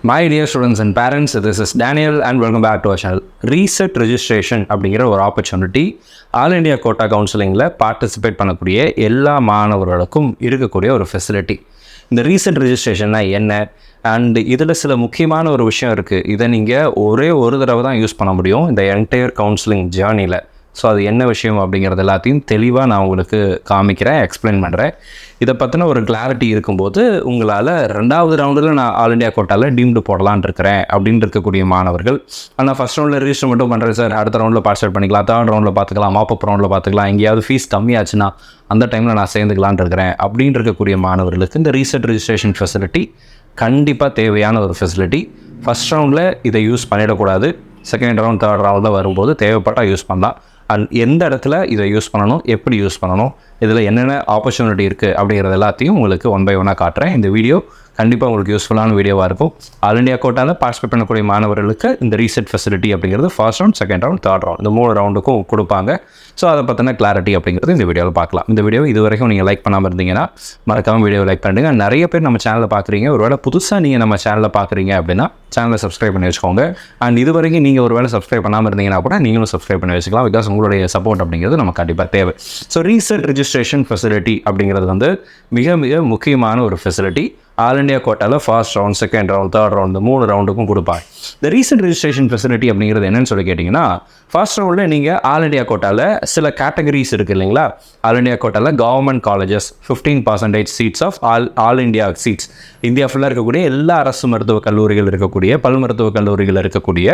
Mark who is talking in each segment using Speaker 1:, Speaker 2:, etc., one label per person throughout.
Speaker 1: My dear students and parents, this is Daniel and welcome back to our channel. Reset registration அப்படிங்கிற ஒரு opportunity all India quota கவுன்சிலிங்கில் participate பண்ணக்கூடிய எல்லா மாணவர்களுக்கும் இருக்கக்கூடிய ஒரு ஃபெசிலிட்டி. இந்த ரீசெட் ரெஜிஸ்ட்ரேஷன்னா என்ன அண்ட் இதில் சில முக்கியமான ஒரு விஷயம் இருக்குது. இதை நீங்கள் ஒரே ஒரு தடவை தான் யூஸ் பண்ண முடியும் இந்த என்டையர் கவுன்சிலிங் ஜேர்னியில். ஸோ அது என்ன விஷயம் அப்படிங்கிறது எல்லாத்தையும் தெளிவாக நான் உங்களுக்கு காமிக்கிறேன், எக்ஸ்பிளைன் பண்ணுறேன். இதை பற்றின ஒரு கிளாரிட்டி இருக்கும்போது உங்களால் 2வது ரவுண்டில் நான் ஆல் இண்டியா கோட்டாவில் டீம்டு போடலான் இருக்கிறேன் அப்படின்னு இருக்கக்கூடிய மாணவர்கள், ஆனால் ஃபஸ்ட் ரவுண்டில் ரிஜிஸ்டர் மட்டும் பண்ணுறேன் சார், அடுத்த ரவுண்டில் பார்ட்டிசிபேட் பண்ணிக்கலாம், 3rd ரவுண்டில் பார்த்துக்கலாம், மாப்பப் ரவுண்டில் பார்த்துக்கலாம், எங்கேயாவது ஃபீஸ் கம்மியாச்சுன்னா அந்த டைமில் நான் சேர்ந்துக்கலான் இருக்கிறேன் அப்படின்னு இருக்கக்கூடிய மாணவர்களுக்கு இந்த ரீசெட் ரெஜிஸ்ட்ரேஷன் ஃபெசிலிட்டி கண்டிப்பாக தேவையான ஒரு ஃபெசிலிட்டி. ஃபஸ்ட் ரவுண்டில் இதை யூஸ் பண்ணிடக்கூடாது. 2nd ரவுண்ட் 3rd ரவுண்டில் வரும்போது தேவைப்பட்டால் யூஸ் பண்ணலாம். அண்ட் எந்த இடத்துல இதை யூஸ் பண்ணணும், எப்படி யூஸ் பண்ணணும், இதில் என்னென்ன ஆப்பர்ச்சுனிட்டி இருக்குது அப்படிங்கிறது எல்லாத்தையும் உங்களுக்கு 1 by 1 காட்டுறேன். இந்த வீடியோ கண்டிப்பாக உங்களுக்கு யூஸ்ஃபுல்லான வீடியோவாக இருக்கும். ஆல் இண்டியா கோட்டாவில் பார்ட்டிசிபேட் பண்ணக்கூடிய மாணவர்களுக்கு இந்த ரீசெட் ஃபெசிலிட்டி அப்படிங்கிறது first round, 2nd round, 3rd round இந்த 3 ரவுண்டுக்கும் கொடுப்பாங்க. ஸோ அதை பற்றின கிளாரிட்டி அப்படிங்கிறது இந்த வீடியோவில் பார்க்கலாம். இந்த வீடியோ இது வரைக்கும் நீங்கள் லைக் பண்ணாமல் இருந்தீங்கன்னா மறக்காமல் வீடியோ லைக் பண்ணுங்கள். நிறைய பேர் நம்ம சேனலில் பார்க்குறீங்க, ஒருவேளை புதுசாக நீங்கள் நம்ம சேனலில் பார்க்குறீங்க அப்படின்னா சேனலை சப்ஸ்கிரைப் பண்ணி வச்சுக்கோங்க. அண்ட் இது வரைக்கும் நீங்கள் ஒரு வேளை சப்ஸ்கிரைப் பண்ணாமல் இருந்தீங்கன்னா கூட நீங்களும் சப்ஸ்கிரைப் பண்ணி வச்சுக்கலாம். பிகாஸ் உங்களுடைய சப்போர்ட் அப்படிங்கிறது நமக்கு கண்டிப்பாக தேவை. ஸோ ரீசெட் ரெஜிஸ்ட்ரேஷன் ஃபெசிலிட்டி அப்படிங்கிறது வந்து மிக மிக முக்கியமான ஒரு ஃபெசிலிட்டி. ஆல் இண்டியா கோட்டாவில் first round, 2nd round, 3rd round இந்த 3 ரவுண்டுக்கும் கொடுப்பாங்க. இந்த ரீசெட் ரெஜிஸ்ட்ரேஷன் ஃபெசிலிட்டி அப்படிங்கிறது என்னன்னு சொல்லி கேட்டிங்கன்னா, ஃபர்ஸ்ட் ரவுண்டில் நீங்கள் ஆல் இண்டியா கோட்டாவில் சில கேட்டகரிஸ் இருக்குது இல்லைங்களா. ஆல் இண்டியா கோட்டாவில் government colleges 15% seats of all India seats, India ஃபுல்லாக இருக்கக்கூடிய எல்லா அரசு மருத்துவக் கல்லூரிகள் இருக்கக்கூடிய பல் மருத்துவக் கல்லூரிகள் இருக்கக்கூடிய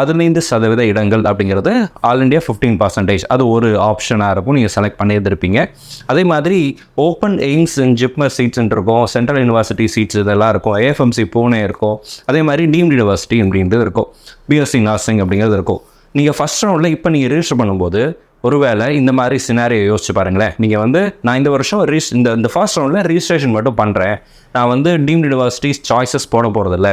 Speaker 1: 15% இடங்கள் அப்படிங்கிறது ஆல் இண்டியா 15%. அது ஒரு ஆப்ஷனாக இருக்கும், நீங்கள் செலக்ட் பண்ணியிருந்திருப்பீங்க. அதே மாதிரி open AIIMS and JIPMER seats இருக்கும், சென்ட்ரல் யூனிவர்சிட்டி சீட்ஸ் இதெல்லாம் இருக்கும், ஏஎஃப்எம்சி பூனே இருக்கும், அதே மாதிரி டீம்டு யூனிவர்சிட்டி அப்படின்றது இருக்கும், பிஎஸ்சி நர்சிங் அப்படிங்கிறது இருக்கும். நீங்கள் ஃபஸ்ட் ரவுண்டில் இப்போ நீங்கள் ரிஜிஸ்டர் பண்ணும்போது ஒருவேளை இந்த மாதிரி சினாரியோ யோசிச்சு பாருங்களேன். நீங்கள் வந்து நான் இந்த வருஷம் இந்த ஃபர்ஸ்ட் ரவுண்டில் ரிஜிஸ்ட்ரேஷன் மட்டும் பண்ணுறேன், நான் வந்து டீம்டு யூனிவர்சிட்டிஸ் சாய்ஸஸ் போட போகிறதில்ல,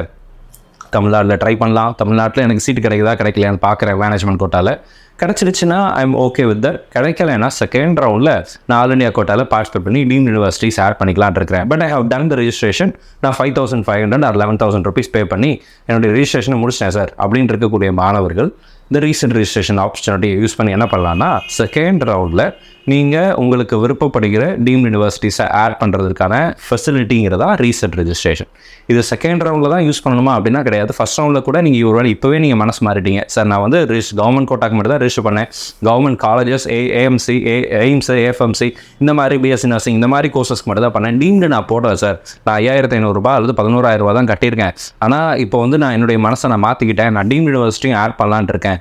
Speaker 1: தமிழ்நாட்டில் ட்ரை பண்ணலாம், தமிழ்நாட்டில் எனக்கு சீட்டு கிடைக்குதா கிடைக்கலையான்னு பார்க்குறேன், மேனேஜ்மெண்ட் கோட்டாவில் கிடச்சிருச்சுன்னா ஐம் ஓகே வித் தட். கிடைக்கலன்னா 2nd ரவுண்டில் நான் ஆல் இண்டியா கோட்டாவில் பார்ட்டிசிபேட் பண்ணி டீம்டு யூனிவர்சிட்டிஸ் ஆட் பண்ணிக்கலான் இருக்கிறேன். But I have done the registration, நான் 5,500 ஆர் 11,000 rupees பே பண்ணி என்னுடைய ரெஜிஸ்ட்ரேஷனை முடிச்சிட்டேன் சார் அப்படின்னு இருக்கக்கூடிய மாணவர்கள் இந்த ரீசெட் ரெஜிஸ்ட்ரேஷன் ஆப்பர்ச்சுனிட்டியை யூஸ் பண்ணி என்ன பண்ணலான்னா, 2nd ரவுண்டில் நீங்கள் உங்களுக்கு விருப்பப்படுகிற டீம்டு யூனிவர்சிட்டிஸை ஆட் பண்ணுறதுக்கான ஃபெசிலிட்டிங்கிறதா ரீசெட் ரெஜிஸ்ட்ரேஷன். இது 2nd ரவுண்டில் தான் யூஸ் பண்ணணுமா அப்படின்னா கிடையாது. ஃபஸ்ட் ரவுண்டில் கூட நீங்கள் ஒரு வேளை இப்போவே நீங்கள் மனசு மாறிட்டீங்க, சார் நான் வந்து கவர்மெண்ட் கோட்டாக்கு மட்டும் தான் ரெஜிஸ்டர் பண்ணேன், government colleges AMC AIIMS AFMC இந்த மாதிரி பிஎஸ்சி நர்சிங் இந்த மாதிரி கோர்சஸ்க்கு மட்டும் தான் பண்ணேன், டீம்டு நான் போடுறேன் சார், நான் 5,500 அல்லது 11,000 தான் கட்டியிருக்கேன், ஆனால் இப்போ வந்து நான் என்னுடைய மனசை நான் மாற்றிக்கிட்டேன், நான் டீம்டு யூனிவர்சிட்டியும் ஆட் பண்ணலான் இருக்கேன்,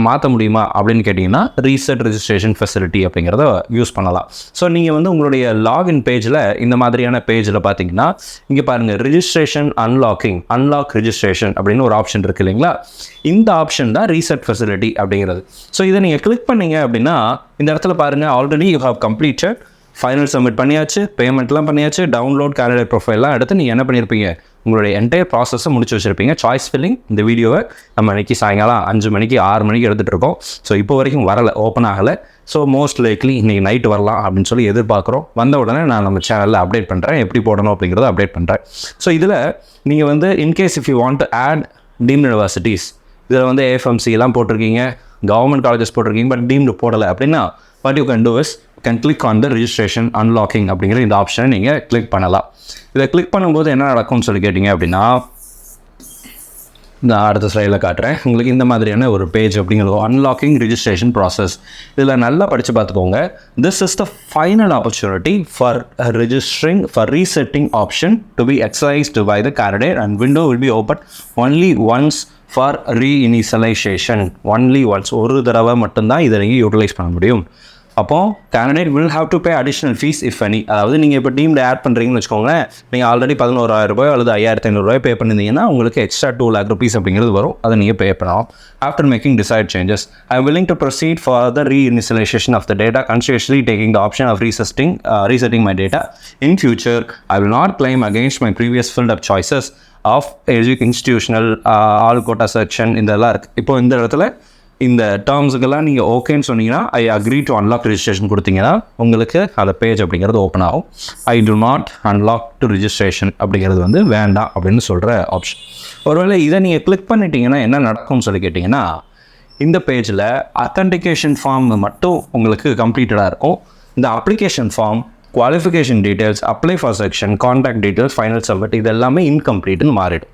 Speaker 1: மாற்ற முடியுமா அப்படின்னு கேட்டிங்கன்னா ரீசெட் ரெஜிஸ்ட்ரேஷன் ஃபெசிலிட்டி அப்படிங்கிறத யூஸ் பண்ணலாம். ஸோ நீங்கள் வந்து உங்களுடைய லாகின் பேஜில் இந்த மாதிரியான பேஜில் பார்த்தீங்கன்னா இங்கே பாருங்கள், ரிஜிஸ்ட்ரேஷன் அன்லாக் ரெஜிஸ்ட்ரேஷன் அப்படின்னு ஒரு ஆப்ஷன் இருக்குது இல்லைங்களா. இந்த ஆப்ஷன் தான் ரீசெட் ஃபெசிலிட்டி அப்படிங்கிறது. ஸோ இதை நீங்கள் கிளிக் பண்ணீங்க அப்படின்னா இந்த இடத்துல பாருங்கள், already you have completed, final submit பண்ணியாச்சு, பேமெண்ட்லாம் பண்ணியாச்சு, டவுன்லோட் கேண்டிடேட் ப்ரொஃபைல்லாம் எடுத்து நீங்கள் என்ன பண்ணியிருப்பீங்க, உங்களுடைய என்டையர் ப்ராசஸை முடிச்சு வச்சுருப்பீங்க. சாய்ஸ் ஃபில்லிங் இந்த வீடியோவை நம்ம இன்றைக்கி சாயங்காலம் 5 மணிக்கு 6 மணிக்கு எடுத்துகிட்டு இருக்கோம். ஸோ இப்போ வரைக்கும் வரலை, ஓப்பன் ஆகலை. ஸோ மோஸ்ட் லைக்லி இன்றைக்கி நைட்டு வரலாம் அப்படின்னு சொல்லி எதிர்பார்க்குறோம். வந்த உடனே நான் நம்ம சேனலில் அப்டேட் பண்ணுறேன், எப்படி போடணும் அப்படிங்கிறத அப்டேட் பண்ணுறேன். ஸோ இதில் நீங்கள் வந்து in case if you want to add deemed universities, இதில் வந்து ஏஎஃப்எம்சி எல்லாம் போட்டிருக்கீங்க, கவர்மெண்ட் காலேஜஸ் போட்டிருக்கீங்க, பட் டீம்டு போடலை அப்படின்னா what you can do is you can click on the registration unlocking அப்படிங்கிற இந்த ஆப்ஷனை நீங்கள் கிளிக் பண்ணலாம். இதை கிளிக் பண்ணும்போது என்ன நடக்கும்னு சொல்லி கேட்டிங்க அப்படின்னா, நான் அடுத்த ஸ்லைடில் காட்டுறேன் உங்களுக்கு. இந்த மாதிரியான ஒரு பேஜ் அப்படிங்கிறது அன்லாக்கிங் ரிஜிஸ்ட்ரேஷன் ப்ராசஸ். இதில் நல்லா படித்து பார்த்துக்கோங்க. This is the final opportunity for registering for resetting option to be exercised by the candidate and window will be open only once for reinitialization. only once, ஒரு தடவை மட்டும்தான் இதை நீங்கள் யூட்டிலைஸ் பண்ண முடியும். அப்போது candidate will have to pay additional fees if any. அதாவது நீங்கள் இப்போ டீம்டு ஆட் பண்ணுறீங்கன்னு வச்சுக்கோங்களேன், நீங்கள் ஆல்ரெடி 11,000 ரூபாய் அல்லது 5,500 ரூபாய் பே பண்ணியிருந்தீங்கன்னா உங்களுக்கு எக்ஸ்ட்ரா 2 lakh rupees அப்படிங்கிறது வரும், அதை நீங்கள் பே பண்ணலாம். After making decide changes I am willing to proceed for the reinitialization of the data, consciously taking the option of resetting my data. In future I will not claim against my previous filled up choices of institutional all quota section இதெல்லாம் இருக்குது. இப்போ இந்த இடத்துல இந்த டேர்ம்ஸுக்கெல்லாம் நீங்கள் ஓகேன்னு சொன்னீங்கன்னா I agree to unlock registration கொடுத்தீங்கன்னா உங்களுக்கு அந்த பேஜ் அப்படிங்கிறது ஓப்பன் ஆகும். I do not unlock to registration அப்படிங்கிறது வந்து வேண்டாம் அப்படின்னு சொல்கிற ஆப்ஷன். ஒருவேளை இதை நீங்கள் கிளிக் பண்ணிட்டீங்கன்னா என்ன நடக்கும்னு சொல்லி கேட்டிங்கன்னா, இந்த பேஜில் அத்தன்டிகேஷன் ஃபார்ம் மட்டும் உங்களுக்கு கம்ப்ளீட்டடாக இருக்கும். இந்த application form, qualification details, apply for section, contact details, final submit இது எல்லாமே இன்கம்ப்ளீட்னு மாறிடும்.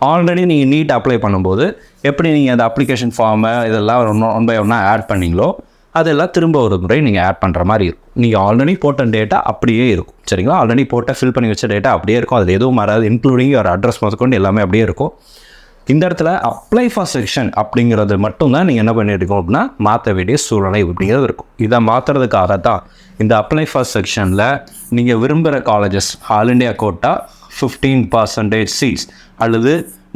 Speaker 1: ஆல்ரெடி நீங்கள் நீட் அப்ளை பண்ணும்போது எப்படி நீங்கள் அந்த அப்ளிகேஷன் ஃபார்மை இதெல்லாம் ஒன் பை ஒன்னாக ஆட் பண்ணிங்களோ அதெல்லாம் திரும்ப ஒரு முறை நீங்கள் ஆட் பண்ணுற மாதிரி இருக்கும். நீங்கள் ஆல்ரெடி போட்ட டேட்டா அப்படியே இருக்கும். சரிங்களா? ஆல்ரெடி போட்ட ஃபில் பண்ணி வச்ச டேட்டா அப்படியே இருக்கும். அதில் எதுவும் மாறாது. இன்க்ளூடிங் ஒரு அட்ரஸ் முதற்கொண்டு எல்லாமே அப்படியே இருக்கும். இந்த இடத்துல அப்ளை ஃபார் செக்ஷன் அப்படிங்கிறது மட்டும்தான் நீங்கள் என்ன பண்ணியிருக்கோம் அப்படின்னா மாற்ற வேண்டிய சூழ்நிலை அப்படிங்கிறது இருக்கும். இதை மாற்றுறதுக்காக தான் இந்த அப்ளை ஃபார் செக்ஷனில் நீங்கள் விரும்புகிற colleges all India quota 15% seats அல்லது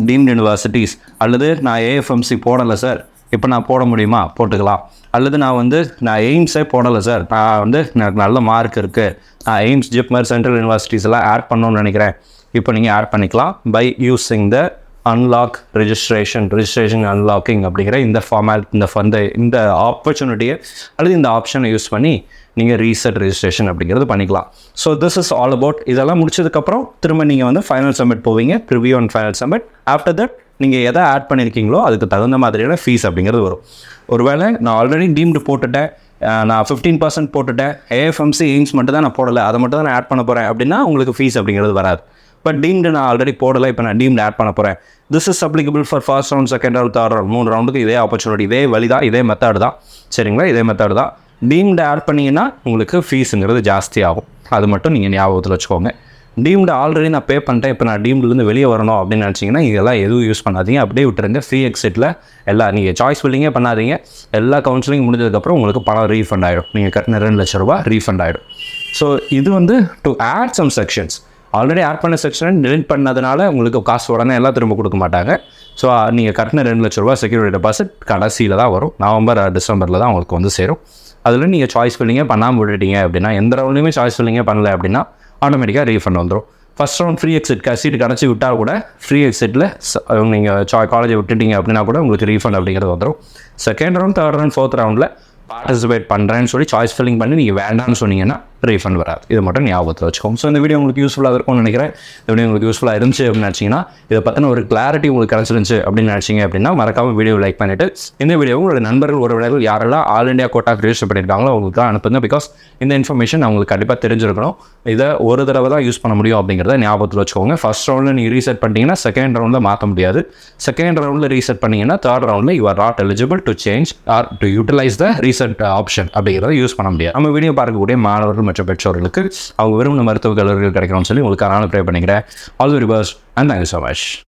Speaker 1: டீம்டு யூனிவர்சிட்டிஸ் அல்லது நான் ஏஎஃப்எம்சி போடலை சார், இப்போ நான் போட முடியுமா? போட்டுக்கலாம். அல்லது நான் எய்ம்ஸே போடலை சார், நான் எனக்கு நல்ல மார்க் இருக்குது, நான் எய்ம்ஸ் ஜிப்மர் சென்ட்ரல் யூனிவர்சிட்டிஸ் எல்லாம் ஆட் பண்ணணும்னு நினைக்கிறேன், இப்போ நீங்கள் ஆட் பண்ணிக்கலாம் by using the unlock registration unlocking அப்படிங்கிற இந்த ஆப்பர்ச்சுனிட்டியை அல்லது இந்த ஆப்ஷனை யூஸ் பண்ணி நீங்கள் ரீசெட் ரெஜிஸ்ட்ரேஷன் அப்படிங்கிறது பண்ணிக்கலாம். So this is all about. இதெல்லாம் முடிச்சதுக்கப்புறம் திரும்ப நீங்கள் ஃபைனல் சப்மிட் போவீங்க, preview and final submit. After that நீங்கள் எதை ஆட் பண்ணியிருக்கீங்களோ அதுக்கு தகுந்த மாதிரியான ஃபீஸ் அப்படிங்கிறது வரும். ஒருவேளை நான் ஆல்ரெடி டீம்டு போட்டுட்டேன், நான் 15% போட்டுட்டேன், ஏஎஃப்எம்சி எய்ம்ஸ் மட்டும் தான் நான் போடலை, அதை மட்டும் தான் நான் ஆட் பண்ண போகிறேன் அப்படின்னா உங்களுக்கு ஃபீஸ் அப்படிங்கிறது வராது. பட் டீம்டு நான் ஆல்ரெடி போடலை, இப்போ நான் டீம்டு ஆட் பண்ண போகிறேன். This is applicable for first round, second round, third round, 3 ரவுண்டுக்கு இதே ஆப்பர்ச்சுனிட்டி, இதே வழி தான், இதே மெத்தட் தான். சரிங்களா? இதே மெத்தட் தான். டீம்டு ஆட் பண்ணிங்கன்னா உங்களுக்கு ஃபீஸுங்கிறது ஜாஸ்தி ஆகும். அது மட்டும் நீங்கள் ஞாபகத்தில் வச்சுக்கோங்க. டீம்டு ஆல்ரெடி நான் பே பண்ணிட்டேன், இப்போ நான் டீம்லேருந்து வெளியே வரணும் அப்படின்னு நினச்சிங்கன்னா இதெல்லாம் எதுவும் யூஸ் பண்ணாதீங்க, அப்படியே விட்டுருங்க. ஃப்ரீ எக்ஸிட்டில் எல்லாம் நீங்கள் சாய்ஸ் ஃபில்லிங்கே பண்ணாதீங்க. எல்லா கவுன்சிலிங் முடிஞ்சதுக்கப்புறம் உங்களுக்கு பணம் ரீஃபண்ட் ஆகிடும். நீங்கள் கட்டின 2 லட்ச ரூபா ரீஃபண்ட் ஆகிடும். ஸோ இது to add some sections. Already add பண்ண செக்ஷனை டெலிட் பண்ணதுனால உங்களுக்கு காசு உடனே எல்லாம் திரும்ப கொடுக்க மாட்டாங்க. ஸோ நீங்கள் கட்டின 2 லட்ச ரூபா செக்யூரிட்டி டெபாசிட் கடைசியில் தான் வரும். நவம்பர் டிசம்பரில் தான் உங்களுக்கு சேரும். அதில் நீங்கள் சாய்ஸ் ஃபில்லிங்கே பண்ணாமல் விட்டுட்டீங்க அப்படின்னா, எந்த ரவுண்ட்லையுமே சாய்ஸ் ஃபில்லிங்கே பண்ணல அப்படின்னா ஆட்டோமேட்டிக்காக ரீஃபண்ட் வந்துடும். ஃபஸ்ட் ரவுண்ட் ஃப்ரீ எக்ஸிட் சீட்டு கிடச்சி விட்டால் கூட ஃப்ரீ எக்ஸிட்டில் நீங்கள் காலேஜை விட்டுட்டீங்க அப்படின்னா கூட உங்களுக்கு ரீஃபண்ட் அப்படிங்கிறது வந்துடும். Second round, third round, fourth ரவுண்டில் பார்ட்டிசிபேட் பண்ணுறேன்னு சொல்லி சாய்ஸ் ஃபில்லிங் பண்ணி நீங்கள் வேண்டாம்னு சொன்னீங்கன்னா ரீஃபண்ட் வராது. இது மட்டும் ஞாபகத்தில் வச்சுக்கோங்க. ஸோ இந்த வீடியோ உங்களுக்கு யூஸ்ஃபுல்லாக இருக்கும்னு நினைக்கிறேன். இந்த வீடியோ உங்களுக்கு யூஸ்ஃபுல்லாக இருந்துச்சு அப்படின்னு நினச்சிங்கன்னா, இதை பற்றின ஒரு கிளாரிட்டி உங்களுக்கு கிடச்சிருந்துச்சு அப்படின்னு நினச்சிங்க அப்படின்னா மறக்காமல் வீடியோ லைக் பண்ணிவிட்டு இந்த வீடியோ உங்களோட நண்பர்கள் உறவினர்கள் யாரெல்லாம் ஆல் இண்டியா கோட்டாக்கு ரிஜிஸ்டர் பண்ணியிருக்காங்களோ அவங்களுக்கு தான் அனுப்புங்க. பிகாஸ் இந்த இன்ஃபர்மேஷன் அவங்களுக்கு கண்டிப்பாக தெரிஞ்சிருக்கணும். இதை ஒரு தடவை தான் யூஸ் பண்ண முடியும் அப்படிங்கிறத ஞாபகத்தில் வச்சுக்கோங்க. ஃபர்ஸ்ட் ரவுண்டில் நீங்கள் ரீசெட் பண்ணிட்டீங்கன்னா செகண்ட் ரவுண்டில் மாற்ற முடியாது. செகண்ட் ரவுண்டில் ரீசெட் பண்ணிங்கன்னா தேர்ட் ரவுண்டில் you are not eligible to change or to utilize the reset option அப்படிங்கிறத யூஸ் பண்ண முடியாது. நம்ம வீடியோ பார்க்கக்கூடிய மாணவர்கள் மற்றும் பெற்றோர்களுக்கு அவங்க விரும்பின மருத்துவ கல்லூரிகள் கிடைக்கணும்னு சொல்லி உங்களுக்கு ப்ரே பண்ணிக்கிறேன். All the best and thank you so much.